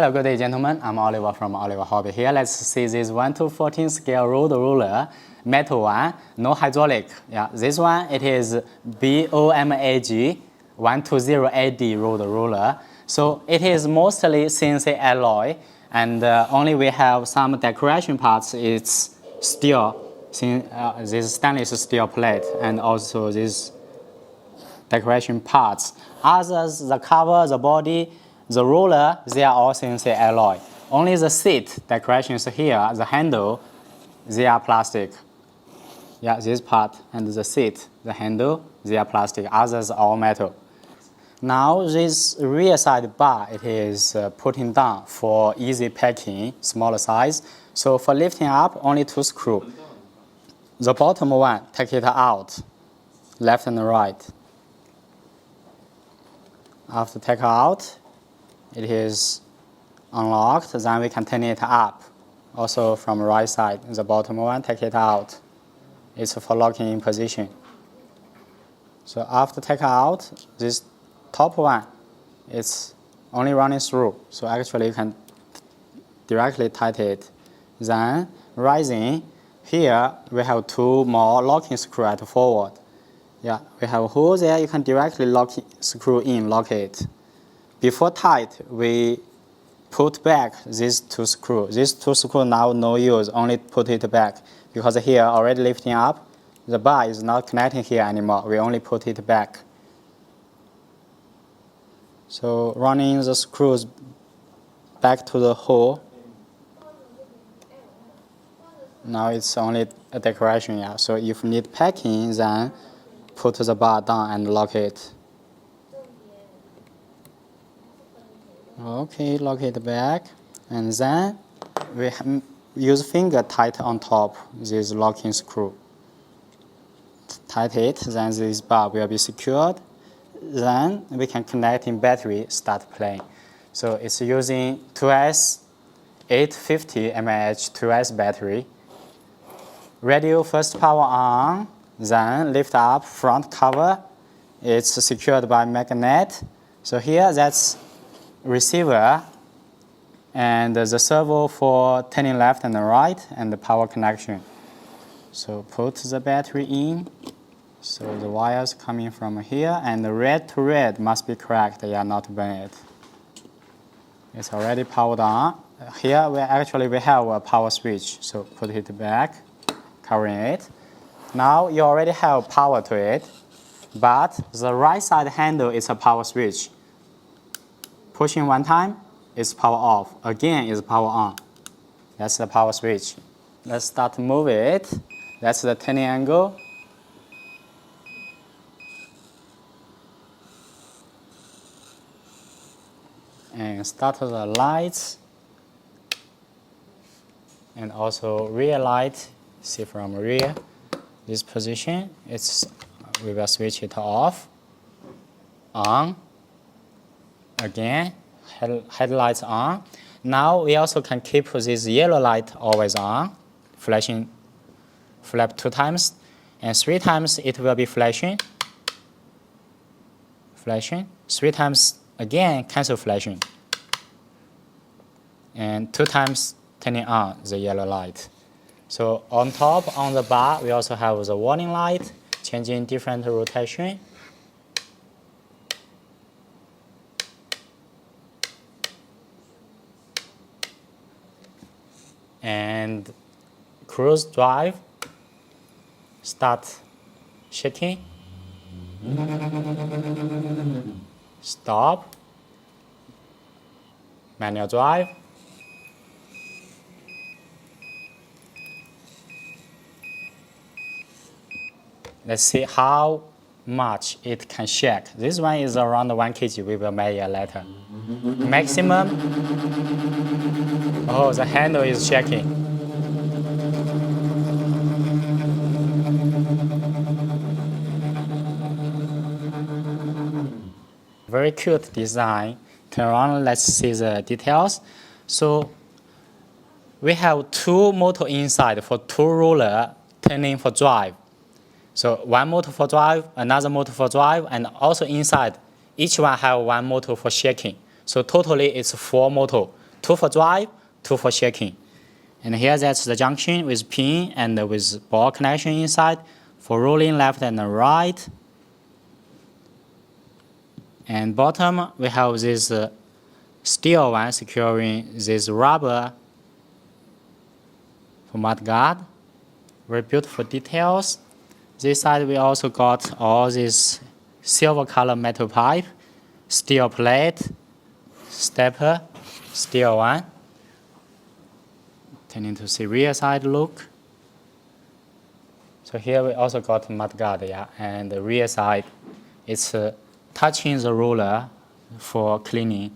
Hello, good day, gentlemen. I'm Oliver from Oliver Hobby. Here, let's see this 1 to 14 scale road ruler, metal one, no hydraulic. Yeah, this one, it is BOMAG 120AD road ruler. So it is mostly CNC alloy, and only we have some decoration parts. It's steel, this stainless steel plate, and also this decoration parts. Others, the cover, the body, the roller, they are all CNC alloy. Only the seat decorations here, the handle, they are plastic. Yeah, this part and the seat, the handle, they are plastic. Others are all metal. Now this rear side bar, it is putting down for easy packing, smaller size. So for lifting up, only 2 screws. The bottom one, take it out, left and right. After take out, it is unlocked, then we can turn it up. Also from the right side, the bottom one, take it out. It's for locking in position. So after take out, this top one, it's only running through. So actually you can directly tighten it. Then rising, here we have 2 more locking screws at forward. Yeah, we have a hole there, you can directly screw in, lock it. Before tight, we put back these 2 screws. These 2 screws now no use, only put it back. Because here already lifting up, the bar is not connecting here anymore. We only put it back. So running the screws back to the hole. Now it's only a decoration, yeah. So if you need packing, then put the bar down and lock it. Okay, lock it back, and then we use finger tight on top this locking screw. Tight it, then this bar will be secured. Then we can connect in battery, start playing. So it's using 2S 850 mAh 2S battery. Radio first power on, then lift up front cover. It's secured by magnet. So here that's receiver and the servo for turning left and right and the power connection. So put the battery in. So the wires coming from here and the red to red must be correct, yeah, not burn it. It's already powered on. Here we have a power switch, so put it back, covering it. Now you already have power to it, but the right side handle is a power switch. Pushing one time, it's power off. Again, is power on. That's the power switch. Let's start to move it. That's the turning angle. And start the lights. And also rear light, see from rear. This position, we will switch it off, on. Again, headlights on. Now we also can keep this yellow light always on, flashing, flap 2 times, and 3 times it will be flashing, 3 times again cancel flashing, and 2 times turning on the yellow light. So on top, on the bar, we also have the warning light, changing different rotation. And cruise drive, start shaking, stop, manual drive, let's see how much it can shake. This one is around 1 kg, we will measure later. Maximum, oh, the handle is shaking. Very cute design. Turn around, let's see the details. So we have 2 motors inside for 2 rollers turning for drive. So 1 motor for drive, another motor for drive, and also inside, each one have 1 motor for shaking. So totally it's 4 motors 2 for drive, 2 for shaking. And here that's the junction with pin and with ball connection inside for rolling left and right. And bottom, we have this steel one securing this rubber for mud guard. Very beautiful details. This side we also got all this silver color metal pipe, steel plate, stepper, steel one. Turning to the rear side look. So here we also got mud guard, yeah, and the rear side, it's touching the roller for cleaning.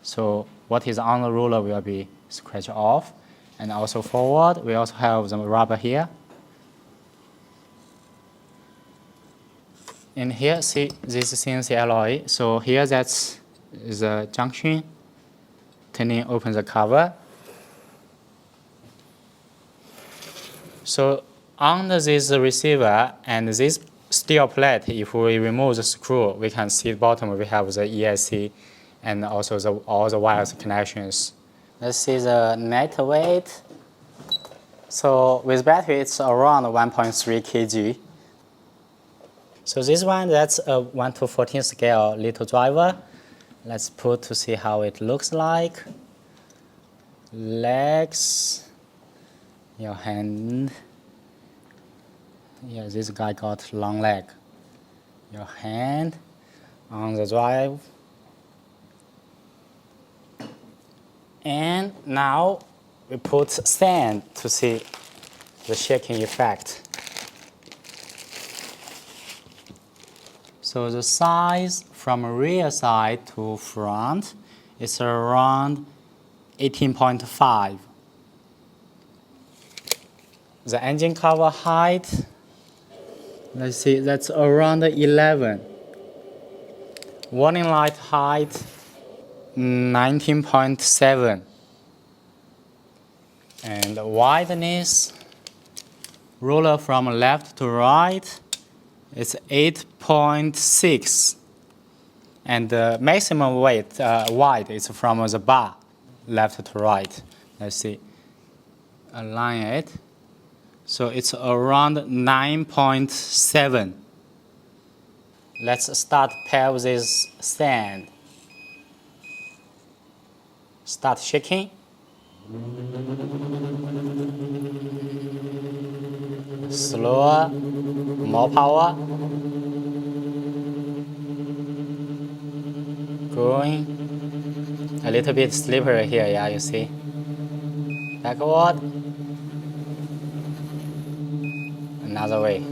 So what is on the roller will be scratched off. And also forward, we also have the rubber here. And here, see, this is CNC alloy. So here that's the junction. Turning, open the cover. So under this receiver and this steel plate, if we remove the screw, we can see the bottom we have the ESC and also all the wires connections. Let's see the net weight. So with battery, it's around 1.3 kg. So this one, that's a 1:14 scale little driver. Let's put to see how it looks like. Legs, your hand. Yeah, this guy got long leg. Your hand on the drive. And now we put sand to see the shaking effect. So the size from rear side to front is around 18.5. The engine cover height, let's see, that's around 11. Warning light height, 19.7. And the wideness, roller from left to right, it's 8.6. And the maximum weight wide is from the bar, left to right. Let's see, align it. So it's around 9.7. Let's start pair with this sand. Start shaking. Slower, more power. Going. A little bit slippery here, yeah, you see. Backward. Another way.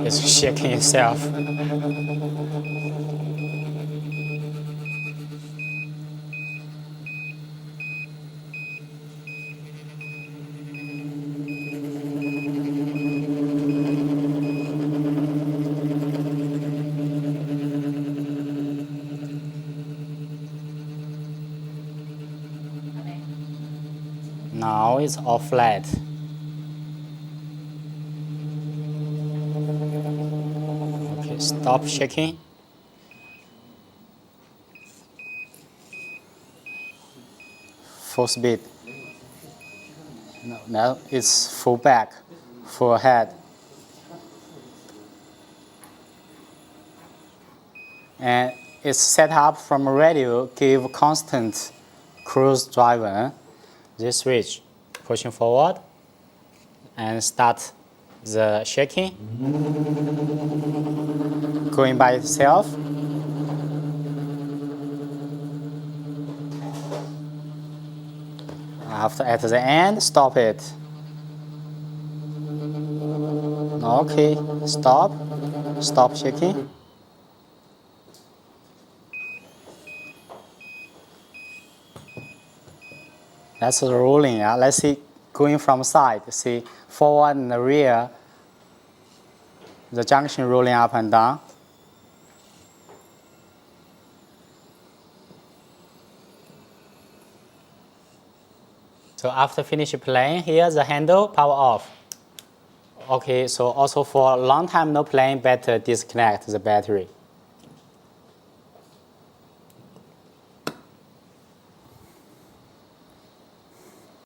It's shaking itself. Now it's all flat. Okay, stop shaking. Full speed. No, now it's full back, full head. And it's set up from radio, give constant cruise driver. This switch, pushing forward and start the shaking, going by itself. After at the end, stop it. Okay, stop. Stop shaking. That's the rolling. Yeah. Let's see going from side. See forward and the rear. The junction rolling up and down. So after finish playing, here the handle power off. Okay, so also for a long time no playing, better disconnect the battery.